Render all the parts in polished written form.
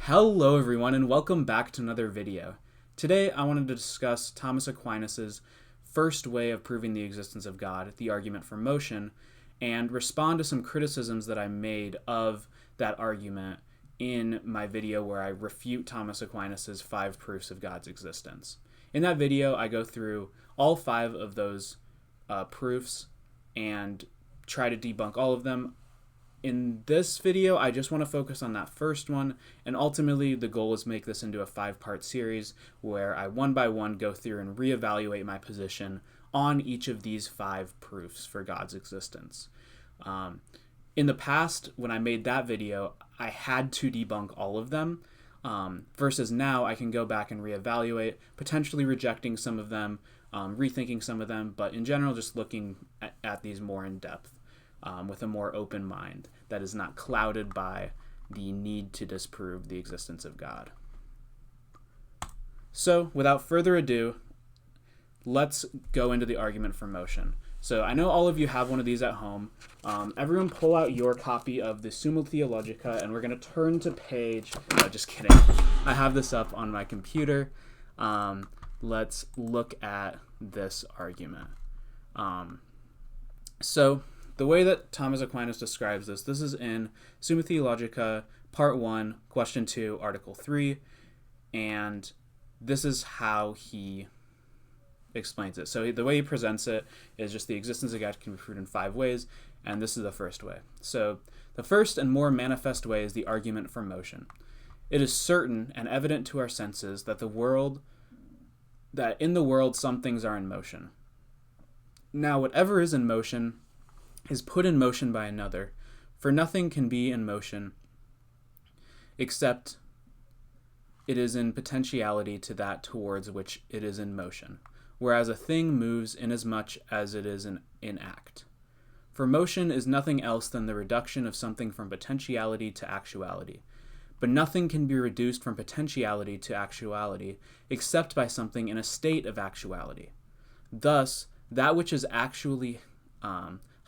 Hello everyone and welcome back to another video. Today I wanted to discuss Thomas Aquinas' first way of proving the existence of God, the argument for motion, and respond to some criticisms that I made of that argument in my video where I refute Thomas Aquinas' 5 proofs of God's existence. In that video I go through all 5 of those proofs and try to debunk all of them. In this video, I just want to focus on that first one, and ultimately the goal is make this into a 5-part series where I one by one go through and reevaluate my position on each of these 5 proofs for God's existence. In the past, when I made that video, I had to debunk all of them, versus now I can go back and reevaluate, potentially rejecting some of them, rethinking some of them, but in general just looking at these more in depth. With a more open mind that is not clouded by the need to disprove the existence of God. So, without further ado, let's go into the argument for motion. So, I know all of you have one of these at home. Everyone pull out your copy of the Summa Theologica, and we're going to turn to page... No, just kidding. I have this up on my computer. Let's look at this argument. The way that Thomas Aquinas describes this is in Summa Theologica, Part 1, Question 2, Article 3, and this is how he explains it. So the way he presents it is just the existence of God can be proved in 5 ways, and this is the first way. So the first and more manifest way is the argument for motion. It is certain and evident to our senses that in the world some things are in motion. Now, whatever is in motion is put in motion by another, for nothing can be in motion except it is in potentiality to that towards which it is in motion, whereas a thing moves inasmuch as it is in act. For motion is nothing else than the reduction of something from potentiality to actuality, but nothing can be reduced from potentiality to actuality except by something in a state of actuality. Thus, that which is actually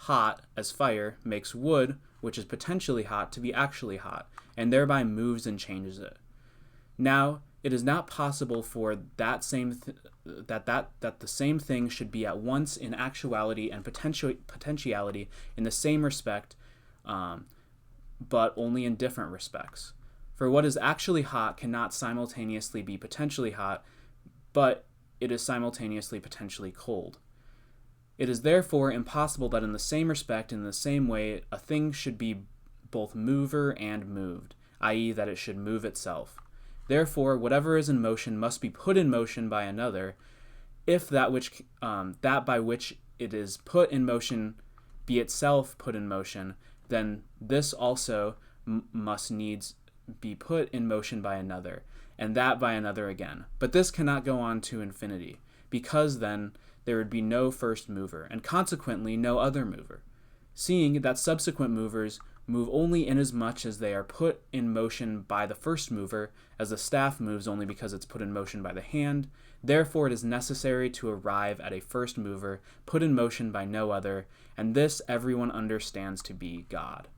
hot as fire makes wood, which is potentially hot, to be actually hot, and thereby moves and changes it. Now, it is not possible for that the same thing should be at once in actuality and potentiality in the same respect, but only in different respects. For what is actually hot cannot simultaneously be potentially hot, but it is simultaneously potentially cold. It is therefore impossible that in the same respect, in the same way, a thing should be both mover and moved, i.e. that it should move itself. Therefore, whatever is in motion must be put in motion by another, if that by which it is put in motion be itself put in motion, then this also must needs be put in motion by another, and that by another again. But this cannot go on to infinity, because then there would be no first mover, and consequently no other mover, seeing that subsequent movers move only inasmuch as they are put in motion by the first mover, as the staff moves only because it's put in motion by the hand. Therefore it is necessary to arrive at a first mover put in motion by no other, and this everyone understands to be God.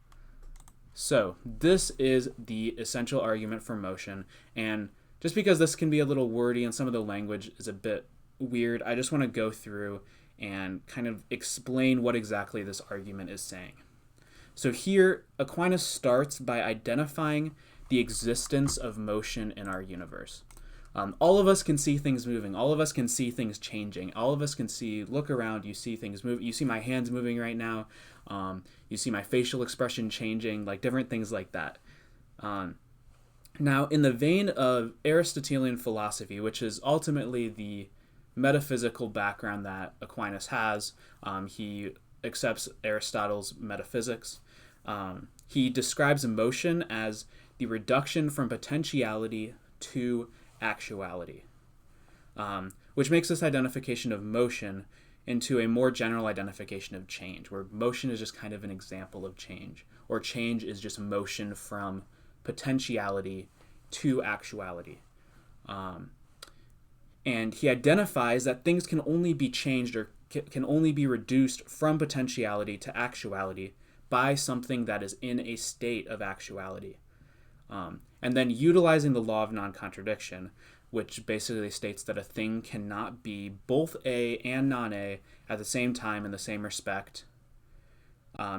So this is the essential argument for motion, and just because this can be a little wordy and some of the language is a bit weird, I just want to go through and kind of explain what exactly this argument is saying. So here, Aquinas starts by identifying the existence of motion in our universe. All of us can see things moving. All of us can see things changing. All of us can look around, you see things move. You see my hands moving right now. You see my facial expression changing, like different things like that. Now, in the vein of Aristotelian philosophy, which is ultimately the metaphysical background that Aquinas has, he accepts Aristotle's metaphysics. He describes emotion as the reduction from potentiality to actuality, which makes this identification of motion into a more general identification of change, where motion is just kind of an example of change, or change is just motion from potentiality to actuality. And he identifies that things can only be changed or can only be reduced from potentiality to actuality by something that is in a state of actuality. and then utilizing the law of non-contradiction, which basically states that a thing cannot be both A and non-A at the same time in the same respect.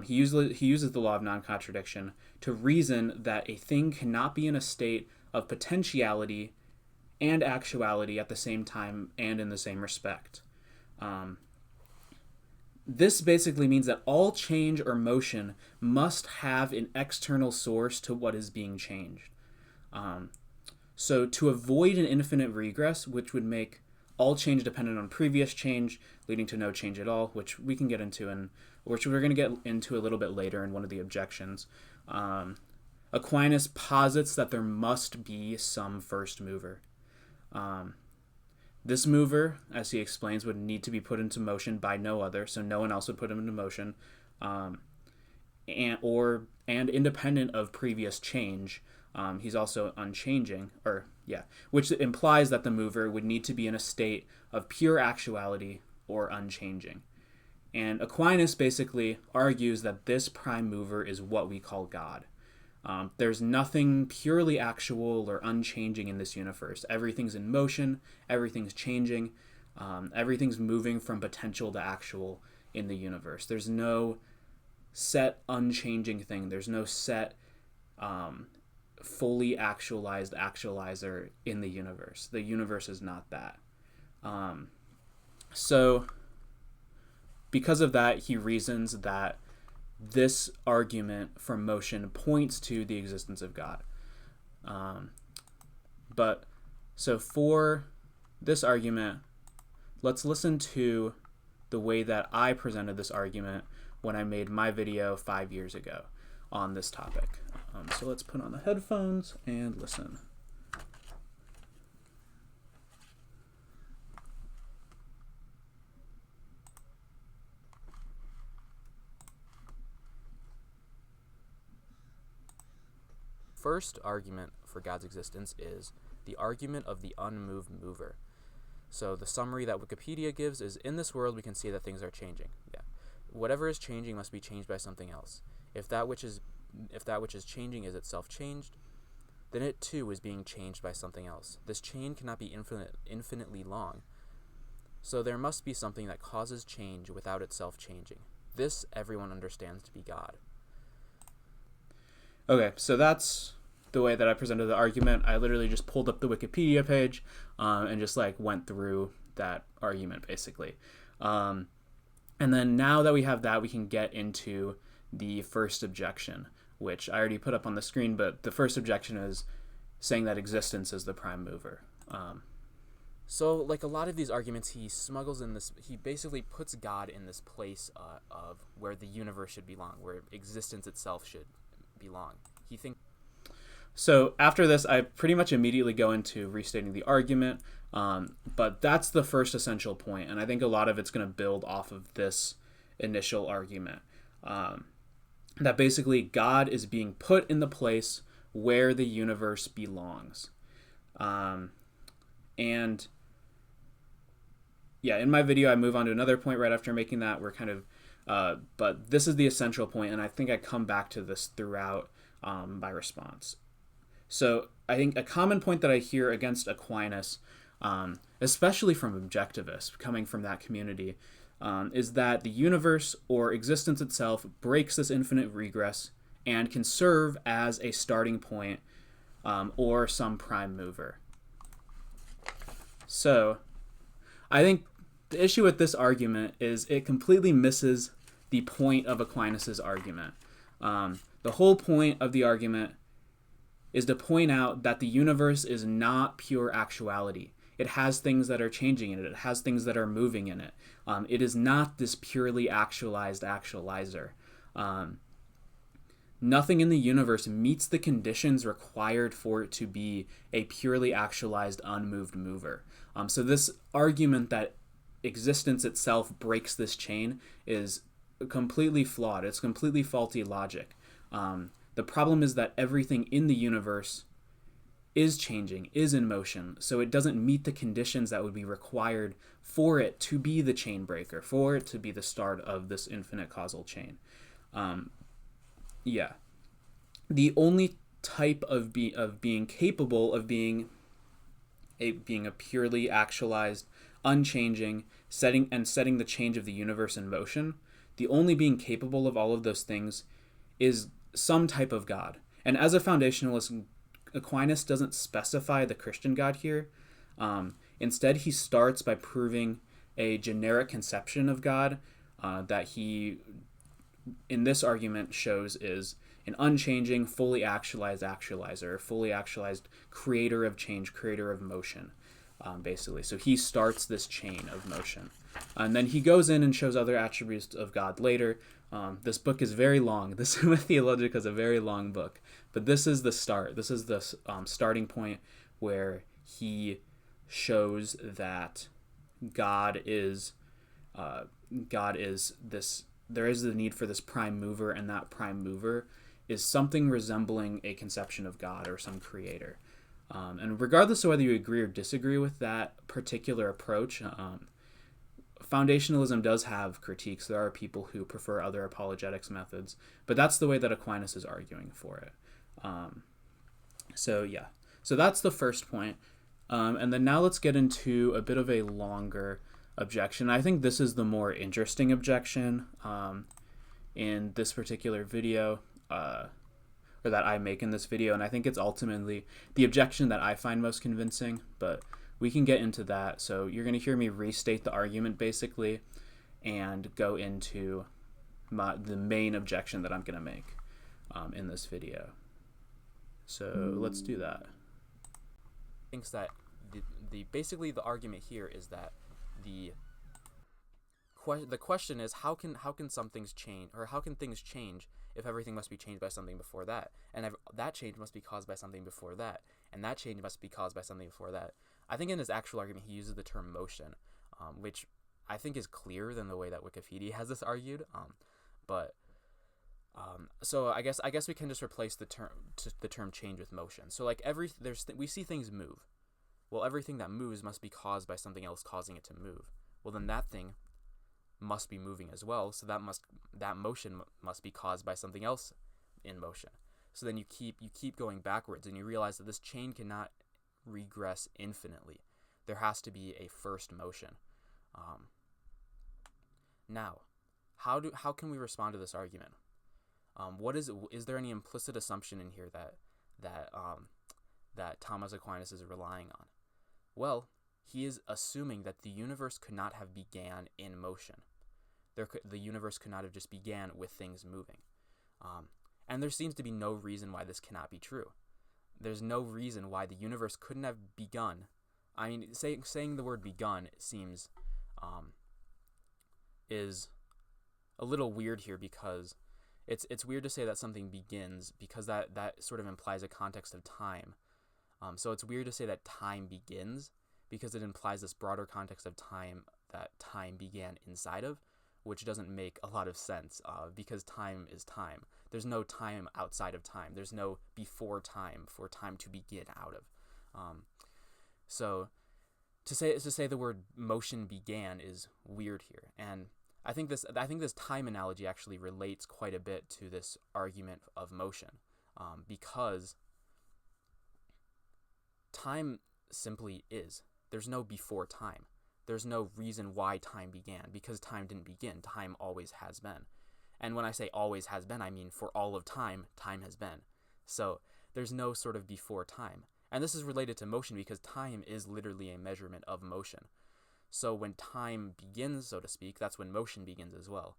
He uses the law of non-contradiction to reason that a thing cannot be in a state of potentiality and actuality at the same time and in the same respect. This basically means that all change or motion must have an external source to what is being changed. So to avoid an infinite regress, which would make all change dependent on previous change, leading to no change at all, which we can get into, which we're going to get into a little bit later in one of the objections, Aquinas posits that there must be some first mover. This mover, as he explains, would need to be put into motion by no other, so no one else would put him into motion, and independent of previous change. He's also unchanging, which implies that the mover would need to be in a state of pure actuality or unchanging. And Aquinas basically argues that this prime mover is what we call God. There's nothing purely actual or unchanging in this universe. Everything's in motion, everything's changing, everything's moving from potential to actual in the universe. There's no set unchanging thing. There's no set fully actualized actualizer in the universe. The universe is not that. So because of that, he reasons that this argument from motion points to the existence of God. So for this argument, let's listen to the way that I presented this argument when I made my video 5 years ago on this topic. So let's put on the headphones and listen. First argument for God's existence is the argument of the unmoved mover. So the summary that Wikipedia gives is, in this world we can see that things are changing. Whatever is changing must be changed by something else. If that which is changing is itself changed, then it too is being changed by something else. This chain cannot be infinitely long. So there must be something that causes change without itself changing. This everyone understands to be God. Okay, so that's the way that I presented the argument. I literally just pulled up the Wikipedia page and just went through that argument basically. And then now that we have that, we can get into the first objection, which I already put up on the screen, but the first objection is saying that existence is the prime mover. So like a lot of these arguments, he basically puts God in this place of where the universe should belong, where existence itself should belong. So after this, I pretty much immediately go into restating the argument, but that's the first essential point, and I think a lot of it's going to build off of this initial argument, that basically God is being put in the place where the universe belongs. In my video, I move on to another point right after making that. But this is the essential point, and I think I come back to this throughout my response. So I think a common point that I hear against Aquinas, especially from objectivists coming from that community, is that the universe or existence itself breaks this infinite regress and can serve as a starting point or some prime mover. So I think the issue with this argument is it completely misses the point of Aquinas' argument. The whole point of the argument is to point out that the universe is not pure actuality. It has things that are changing in it. It has things that are moving in it. It is not this purely actualized actualizer. Nothing in the universe meets the conditions required for it to be a purely actualized, unmoved mover. So this argument that existence itself breaks this chain is completely flawed. It's completely faulty logic. The problem is that everything in the universe is changing, is in motion, so it doesn't meet the conditions that would be required for it to be the chain breaker, for it to be the start of this infinite causal chain. The only type of being capable of being a purely actualized, unchanging, setting the change of the universe in motion. The only being capable of all of those things is some type of God. And as a foundationalist, Aquinas doesn't specify the Christian God here. Instead, he starts by proving a generic conception of God that he, in this argument, shows is an unchanging, fully actualized actualizer, fully actualized creator of change, creator of motion, basically. So he starts this chain of motion. And then he goes in and shows other attributes of God later. This book is very long. The Summa Theologica is a very long book. But this is the start. This is the starting point where he shows that God is this. There is the need for this prime mover, and that prime mover is something resembling a conception of God or some creator. And regardless of whether you agree or disagree with that particular approach, foundationalism does have critiques. There are people who prefer other apologetics methods, but that's the way that Aquinas is arguing for it. So that's the first point. And then now let's get into a bit of a longer objection. I think this is the more interesting objection in this particular video, or that I make in this video, and I think it's ultimately the objection that I find most convincing, but we can get into that. So you're going to hear me restate the argument basically and go into the main objection that I'm going to make in this video. So let's do that. Thinks that basically the argument here is that the question is how can some things change, or how can things change if everything must be changed by something before that, and that change must be caused by something before that, and that change must be caused by something before that. I think in his actual argument he uses the term motion, which I think is clearer than the way that Wikipedia has this argued. So I guess we can just replace the term change with motion. So like we see things move. Well, everything that moves must be caused by something else causing it to move. Well, then that thing must be moving as well. So that motion must be caused by something else in motion. So then you keep going backwards, and you realize that this chain cannot regress infinitely. There has to be a first motion. Now, how can we respond to this argument? Is there any implicit assumption in here that Thomas Aquinas is relying on? Well, he is assuming that the universe could not have began in motion. The universe could not have just began with things moving. And there seems to be no reason why this cannot be true. There's no reason why the universe couldn't have begun. I mean, saying the word begun seems is a little weird here, because it's weird to say that something begins, because that sort of implies a context of time. So it's weird to say that time begins, because it implies this broader context of time that time began inside of, which doesn't make a lot of sense, because time is time. There's no time outside of time. There's no before time for time to begin out of. So to say the word motion began is weird here, and I think this time analogy actually relates quite a bit to this argument of motion, because time simply is. There's no before time. There's no reason why time began, because time didn't begin. Time always has been. And when I say always has been, I mean for all of time, time has been. So there's no sort of before time. And this is related to motion, because time is literally a measurement of motion. So when time begins, so to speak, that's when motion begins as well.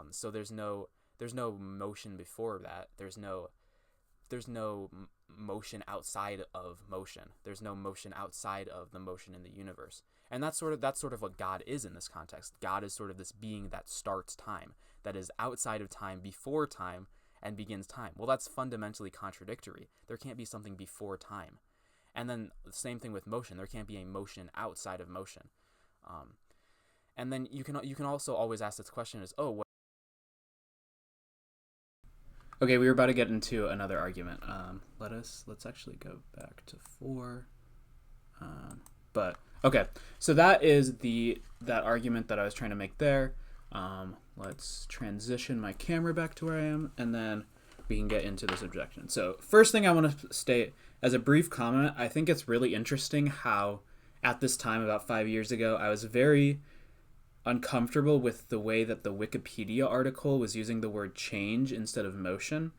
So there's no motion before that. There's no motion outside of motion. There's no motion outside of the motion in the universe. And that's sort of what God is in this context. God is sort of this being that starts time, that is outside of time, before time, and begins time. Well, that's fundamentally contradictory. There can't be something before time. And then the same thing with motion. There can't be a motion outside of motion. And then you can also always ask this question is, Okay, we were about to get into another argument. Let's actually go back to 4. But okay, so that is that argument that I was trying to make there. Let's transition my camera back to where I am, and then we can get into this objection. So first thing I want to state as a brief comment, I think it's really interesting how at this time, about 5 years ago, I was very uncomfortable with the way that the Wikipedia article was using the word change instead of motion.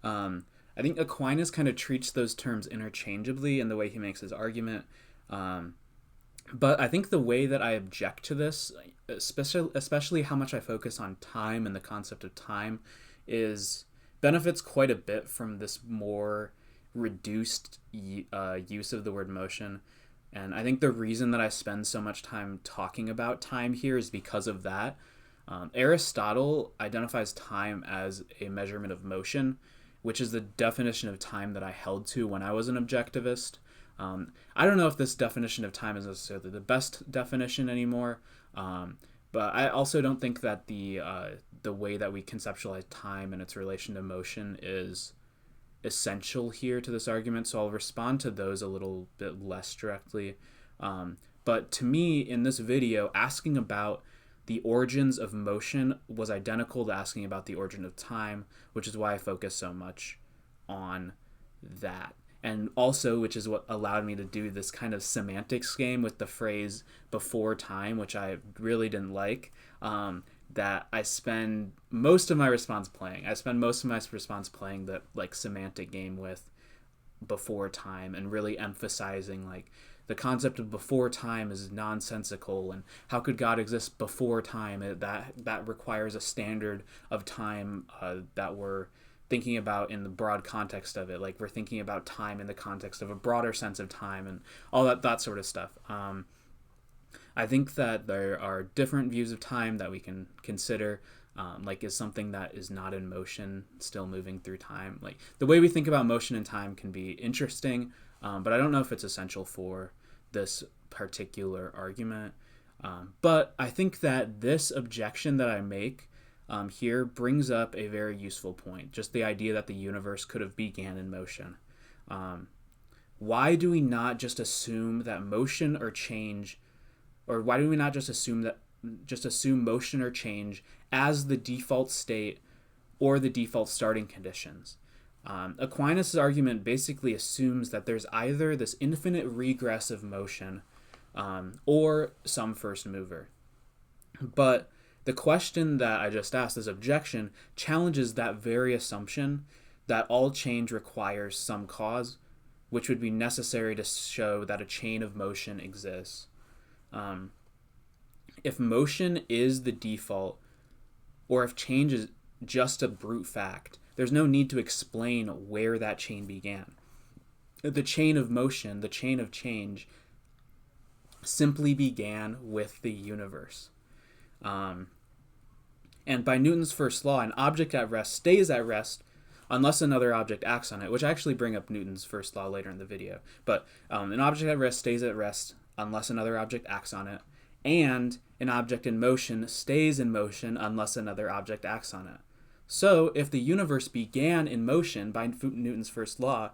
I think Aquinas kind of treats those terms interchangeably in the way he makes his argument. But I think the way that I object to this, especially how much I focus on time and the concept of time, benefits quite a bit from this more reduced use of the word motion. And I think the reason that I spend so much time talking about time here is because of that. Aristotle identifies time as a measurement of motion, which is the definition of time that I held to when I was an objectivist. I don't know if this definition of time is necessarily the best definition anymore, but I also don't think that the way that we conceptualize time and its relation to motion is essential here to this argument, so I'll respond to those a little bit less directly. But to me, in this video, asking about the origins of motion was identical to asking about the origin of time, which is why I focus so much on that. And also, which is what allowed me to do this kind of semantics game with the phrase before time, which I really didn't like, that I spend most of my response playing. I spend most of my response playing the like semantic game with before time and really emphasizing like the concept of before time is nonsensical, and how could God exist before time? That requires a standard of time that we're thinking about in the broad context of it. Like we're thinking about time in the context of a broader sense of time and all that sort of stuff. I think that there are different views of time that we can consider. Like is something that is not in motion still moving through time? Like the way we think about motion and time can be interesting, but I don't know if it's essential for this particular argument. But I think that this objection that I make here brings up a very useful point, just the idea that the universe could have began in motion. Why do we not just assume that motion or change, or why do we not just assume motion or change as the default state or the default starting conditions? Aquinas' argument basically assumes that there's either this infinite regress of motion or some first mover. But the question that I just asked, this objection, challenges that very assumption that all change requires some cause, which would be necessary to show that a chain of motion exists. If motion is the default, or if change is just a brute fact, there's no need to explain where that chain began. The chain of motion, the chain of change, simply began with the universe. And by Newton's first law, an object at rest stays at rest unless another object acts on it, which I actually bring up Newton's first law later in the video. But an object at rest stays at rest unless another object acts on it, and an object in motion stays in motion unless another object acts on it. So if the universe began in motion by Newton's first law,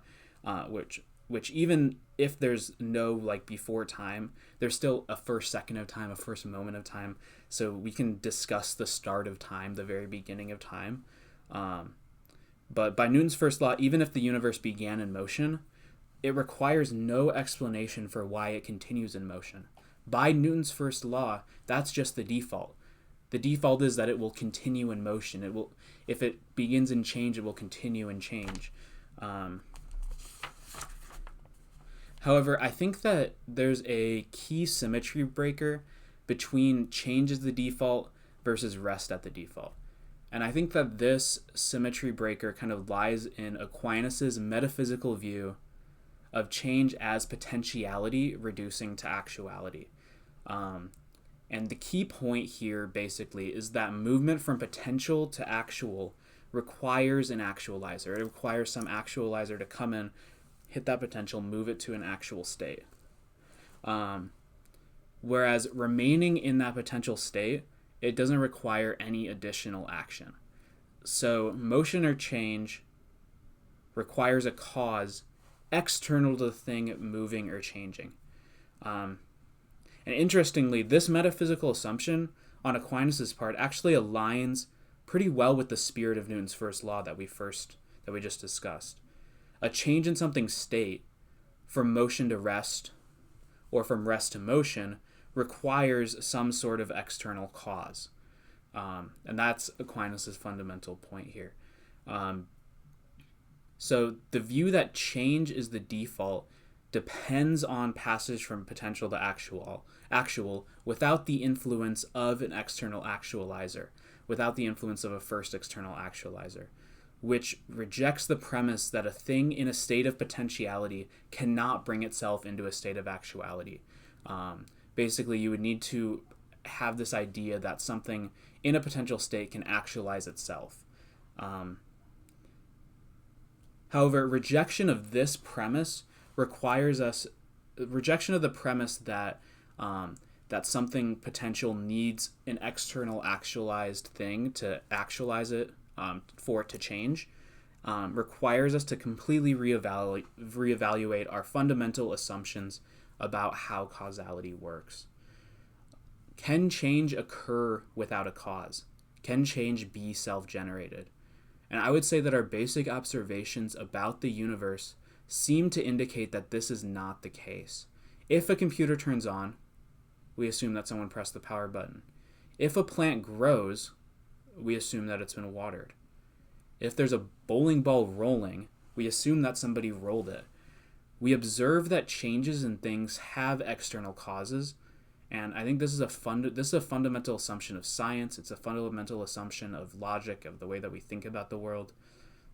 which even if there's no like before time, there's still a first second of time, a first moment of time. So we can discuss the start of time, the very beginning of time. But by Newton's first law, even if the universe began in motion, it requires no explanation for why it continues in motion. By Newton's first law, that's just the default. The default is that it will continue in motion. It will, if it begins in change, it will continue in change. However, I think that there's a key symmetry breaker between change as the default versus rest at the default. And I think that this symmetry breaker kind of lies in Aquinas' metaphysical view of change as potentiality reducing to actuality. And the key point here basically is that movement from potential to actual requires an actualizer. It requires some actualizer to come in, hit that potential, move it to an actual state. Whereas remaining in that potential state, it doesn't require any additional action. So motion or change requires a cause external to the thing moving or changing. And interestingly, this metaphysical assumption on Aquinas' part actually aligns pretty well with the spirit of Newton's first law that that we just discussed. A change in something's state from motion to rest or from rest to motion requires some sort of external cause. And that's Aquinas' fundamental point here. So the view that change is the default depends on passage from potential to actual without the influence of an external actualizer, without the influence of a first external actualizer, which rejects the premise that a thing in a state of potentiality cannot bring itself into a state of actuality. Basically, you would need to have this idea that something in a potential state can actualize itself. However, rejection of this premise requires rejection of the premise that that something potential needs an external actualized thing to actualize it, for it to change, requires us to completely reevaluate our fundamental assumptions about how causality works. Can change occur without a cause? Can change be self-generated? And I would say that our basic observations about the universe seem to indicate that this is not the case. If a computer turns on, we assume that someone pressed the power button. If a plant grows, we assume that it's been watered. If there's a bowling ball rolling, we assume that somebody rolled it. We observe that changes in things have external causes, and I think this is a fundamental assumption of science. It's a fundamental assumption of logic, of the way that we think about the world.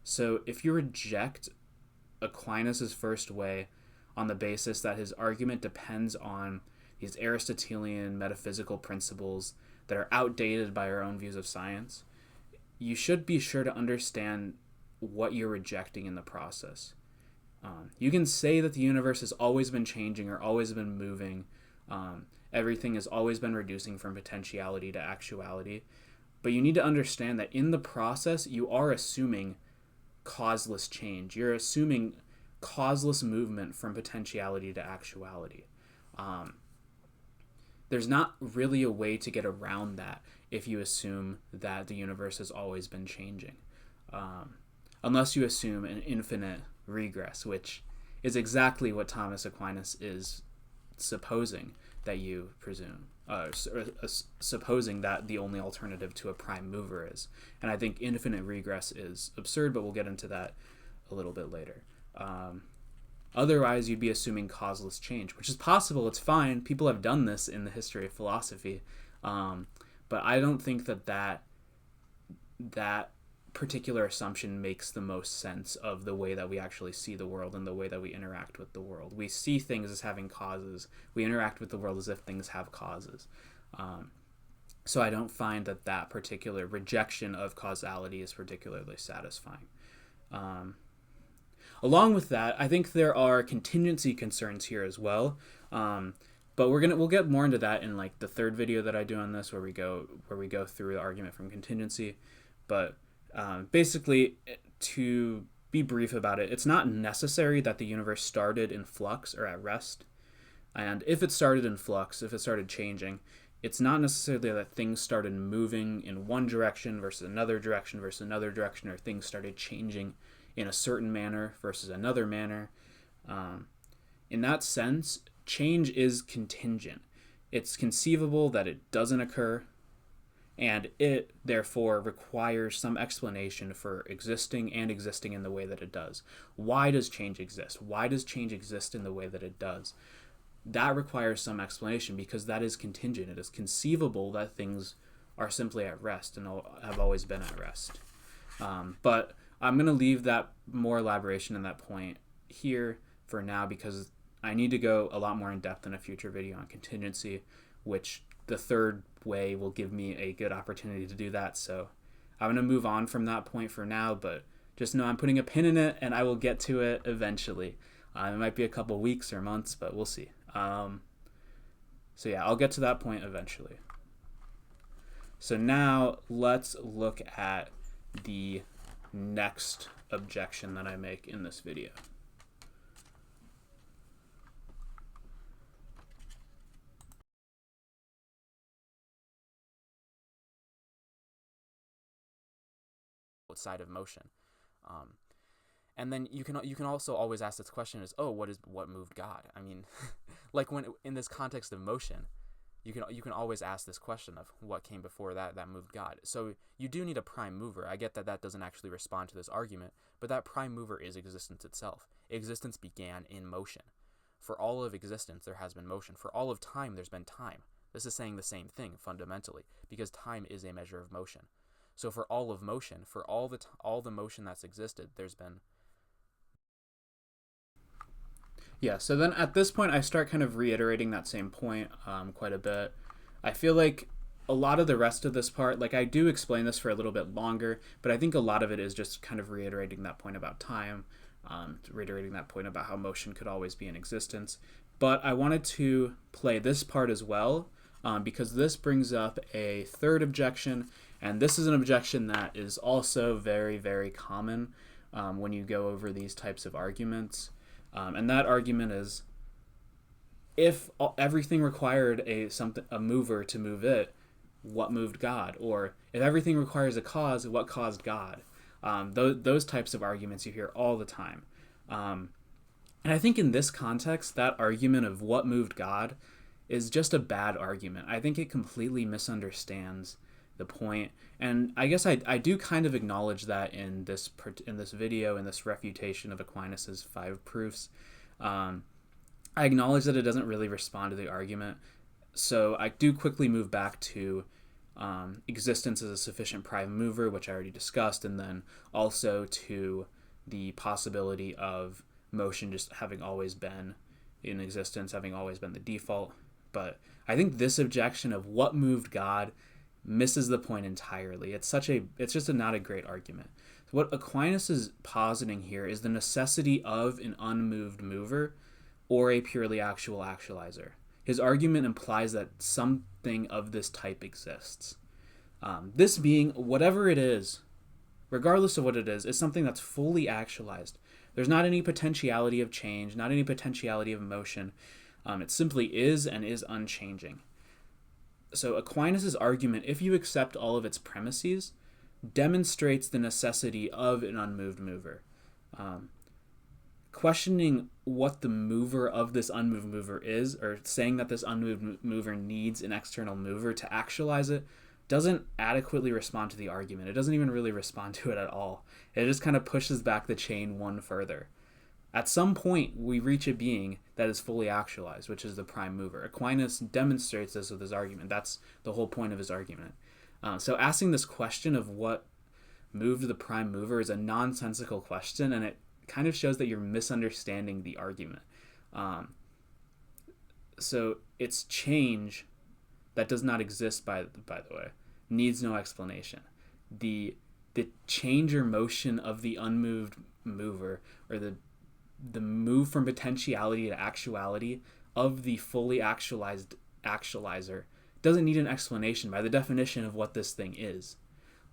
So if you reject Aquinas' first way on the basis that his argument depends on these Aristotelian metaphysical principles that are outdated by our own views of science, you should be sure to understand what you're rejecting in the process. You can say that the universe has always been changing or always been moving. Everything has always been reducing from potentiality to actuality. But you need to understand that in the process, you are assuming causeless change. You're assuming causeless movement from potentiality to actuality. There's not really a way to get around that if you assume that the universe has always been changing. Unless you assume an infinite regress, which is exactly what Thomas Aquinas is supposing that you presume, supposing that the only alternative to a prime mover is. And I think infinite regress is absurd, but we'll get into that a little bit later. Otherwise, you'd be assuming causeless change, which is possible. It's fine. People have done this in the history of philosophy. But I don't think that particular assumption makes the most sense of the way that we actually see the world and the way that we interact with the world. We see things as having causes. We interact with the world as if things have causes. So I don't find that particular rejection of causality is particularly satisfying. Along with that, I think there are contingency concerns here as well. But we'll get more into that in like the third video that I do on this, where we go through the argument from contingency. But basically, to be brief about it, it's not necessary that the universe started in flux or at rest. And if it started in flux, if it started changing, it's not necessarily that things started moving in one direction versus another direction, or things started changing in a certain manner versus another manner. In that sense, change is contingent. It's conceivable that it doesn't occur, and it, therefore, requires some explanation for existing in the way that it does. Why does change exist? Why does change exist in the way that it does? That requires some explanation because that is contingent. It is conceivable that things are simply at rest and have always been at rest. But I'm going to leave that more elaboration in that point here for now because I need to go a lot more in depth in a future video on contingency, which the third way will give me a good opportunity to do that. So I'm going to move on from that point for now, but just know I'm putting a pin in it and I will get to it eventually. It might be a couple weeks or months, but we'll see. So yeah, I'll get to that point eventually. So now let's look at the next objection that I make in this video. Outside of motion. And then you can also always ask this question is, oh, what moved God? I mean, like when in this context of motion, you can always ask this question of what came before that moved God. So you do need a prime mover. I get that doesn't actually respond to this argument, but that prime mover is existence itself. Existence began in motion. For all of existence, there has been motion. For all of time, there's been time. This is saying the same thing fundamentally, because time is a measure of motion. So for all of motion, for all the motion that's existed, there's been. Yeah, so then at this point, I start kind of reiterating that same point quite a bit. I feel like a lot of the rest of this part, like I do explain this for a little bit longer, but I think a lot of it is just kind of reiterating that point about time, reiterating that point about how motion could always be in existence. But I wanted to play this part as well, because this brings up a third objection, and this is an objection that is also very, very common when you go over these types of arguments. And that argument is, if everything required a mover to move it, what moved God? Or if everything requires a cause, what caused God? Those types of arguments you hear all the time. And I think in this context, that argument of what moved God is just a bad argument. I think it completely misunderstands the point. And I guess I do kind of acknowledge that in this video, in this refutation of Aquinas' 5 proofs. I acknowledge that it doesn't really respond to the argument. So I do quickly move back to existence as a sufficient prime mover, which I already discussed, and then also to the possibility of motion just having always been in existence, having always been the default. But I think this objection of what moved God misses the point entirely. It's just not a great argument. What Aquinas is positing here is the necessity of an unmoved mover or a purely actual actualizer. His argument implies that something of this type exists. This being whatever it is, regardless of what it is something that's fully actualized. There's not any potentiality of change, not any potentiality of motion. It simply is and is unchanging. So Aquinas' argument, if you accept all of its premises, demonstrates the necessity of an unmoved mover. Questioning what the mover of this unmoved mover is, or saying that this unmoved mover needs an external mover to actualize it, doesn't adequately respond to the argument. It doesn't even really respond to it at all. It just kind of pushes back the chain one further. At some point, we reach a being that is fully actualized, which is the prime mover. Aquinas demonstrates this with his argument. That's the whole point of his argument. So asking this question of what moved the prime mover is a nonsensical question, and it kind of shows that you're misunderstanding the argument. So it's change that does not exist, by the way, needs no explanation. The change or motion of the unmoved mover, or the move from potentiality to actuality of the fully actualized actualizer, doesn't need an explanation by the definition of what this thing is.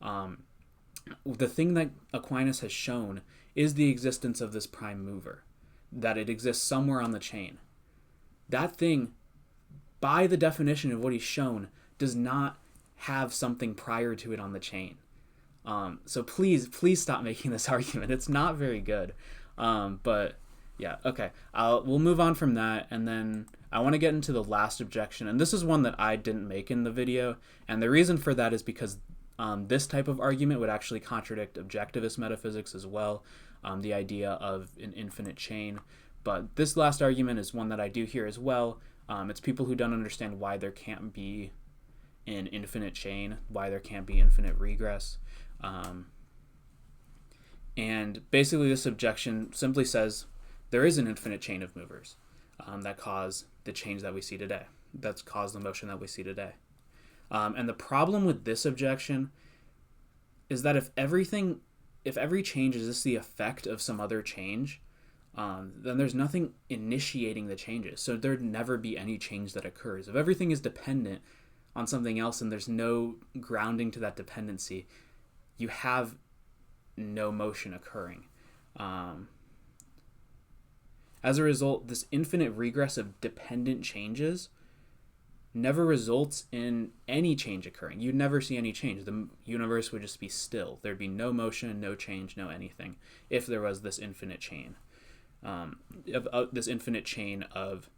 The thing that Aquinas has shown is the existence of this prime mover, that it exists somewhere on the chain. That thing, by the definition of what he's shown, does not have something prior to it on the chain. So please stop making this argument. It's not very good. But yeah, okay. We'll move on from that, and then I want to get into the last objection, and this is one that I didn't make in the video, and the reason for that is because this type of argument would actually contradict objectivist metaphysics as well, the idea of an infinite chain. But this last argument is one that I do hear as well. It's people who don't understand why there can't be an infinite chain, why there can't be infinite regress. And basically this objection simply says there is an infinite chain of movers that cause the change that we see today, that's caused the motion that we see today. And the problem with this objection is that if every change is just the effect of some other change, then there's nothing initiating the changes. So there'd never be any change that occurs. If everything is dependent on something else and there's no grounding to that dependency, you have no motion occurring. As a result, this infinite regress of dependent changes never results in any change occurring. You'd never see any change. The universe would just be still. There'd be no motion, no change, no anything, if there was this infinite chain, this infinite chain of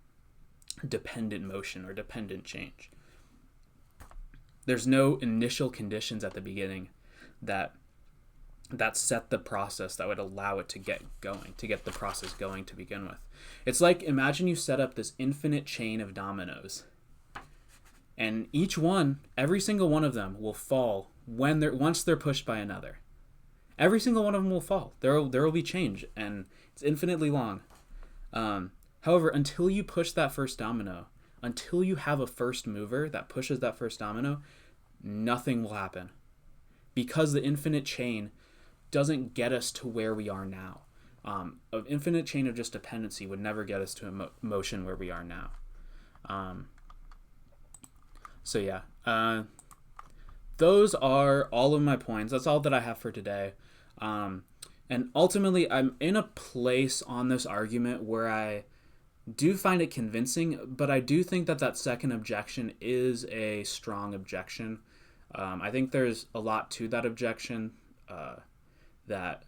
dependent motion or dependent change. There's no initial conditions at the beginning that set the process that would allow it to get going, to get the process going to begin with. It's like, imagine you set up this infinite chain of dominoes, and each one, every single one of them will fall once they're pushed by another. Every single one of them will fall. There will be change, and it's infinitely long. However, until you push that first domino, until you have a first mover that pushes that first domino, nothing will happen, because the infinite chain doesn't get us to where we are now. An infinite chain of just dependency would never get us to a motion where we are now. So yeah, those are all of my points. That's all that I have for today. And ultimately, I'm in a place on this argument where I do find it convincing, but I do think that second objection is a strong objection. I think there's a lot to that objection that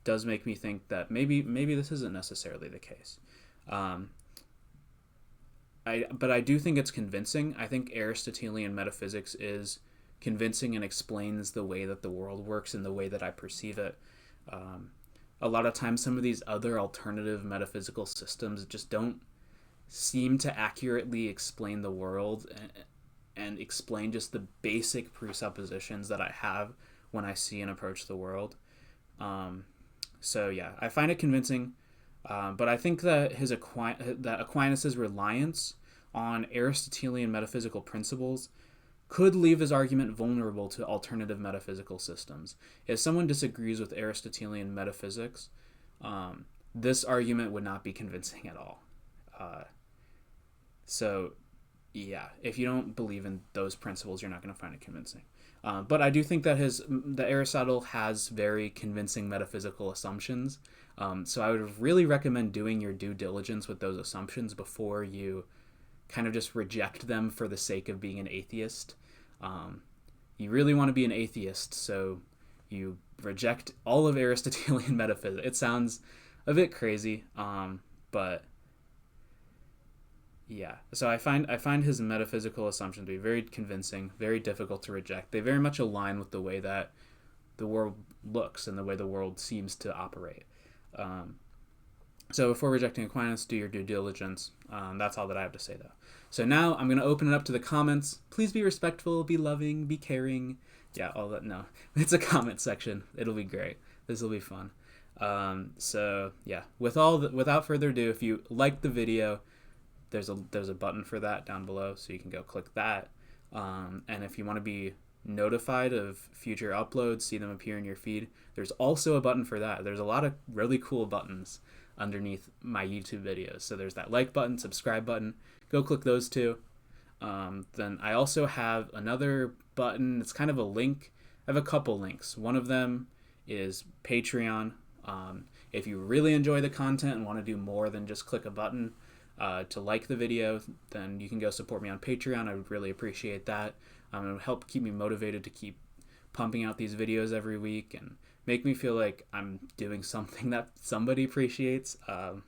does make me think that maybe this isn't necessarily the case. But I do think it's convincing. I think Aristotelian metaphysics is convincing and explains the way that the world works and the way that I perceive it. A lot of times some of these other alternative metaphysical systems just don't seem to accurately explain the world and explain just the basic presuppositions that I have when I see and approach the world. So yeah, I find it convincing, but I think that that Aquinas' reliance on Aristotelian metaphysical principles could leave his argument vulnerable to alternative metaphysical systems. If someone disagrees with Aristotelian metaphysics, this argument would not be convincing at all. So yeah, if you don't believe in those principles, you're not going to find it convincing. But I do think that Aristotle has very convincing metaphysical assumptions. So I would really recommend doing your due diligence with those assumptions before you kind of just reject them for the sake of being an atheist. You really want to be an atheist, so you reject all of Aristotelian metaphysics. It sounds a bit crazy, but yeah. So I find his metaphysical assumptions to be very convincing, very difficult to reject. They very much align with the way that the world looks and the way the world seems to operate. So before rejecting Aquinas, do your due diligence. That's all that I have to say, though. So now I'm going to open it up to the comments. Please be respectful, be loving, be caring. Yeah, all that. No, it's a comment section. It'll be great. This will be fun. So yeah, without further ado, if you like the video, there's a button for that down below, so you can go click that. And if you want to be notified of future uploads, see them appear in your feed, there's also a button for that. There's a lot of really cool buttons underneath my YouTube videos. So there's that like button, subscribe button. Go click those two. Then I also have another button. It's kind of a link. I have a couple links. One of them is Patreon. If you really enjoy the content and want to do more than just click a button to like the video, then you can go support me on Patreon. I would really appreciate that. It would help keep me motivated to keep pumping out these videos every week and make me feel like I'm doing something that somebody appreciates. But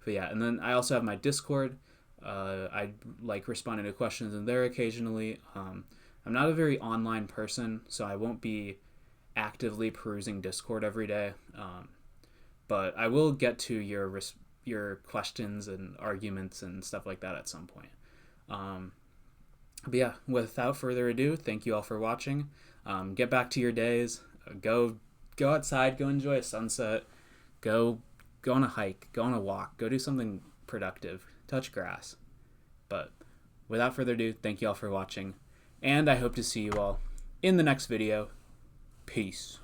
yeah, and then I also have my Discord. I like responding to questions in there occasionally. I'm not a very online person, so I won't be actively perusing Discord every day. But I will get to your questions and arguments and stuff like that at some point. But yeah, without further ado, thank you all for watching. Get back to your days. Go outside. Go enjoy a sunset. Go on a hike. Go on a walk. Go do something productive. Touch grass. But without further ado, thank you all for watching. And I hope to see you all in the next video. Peace.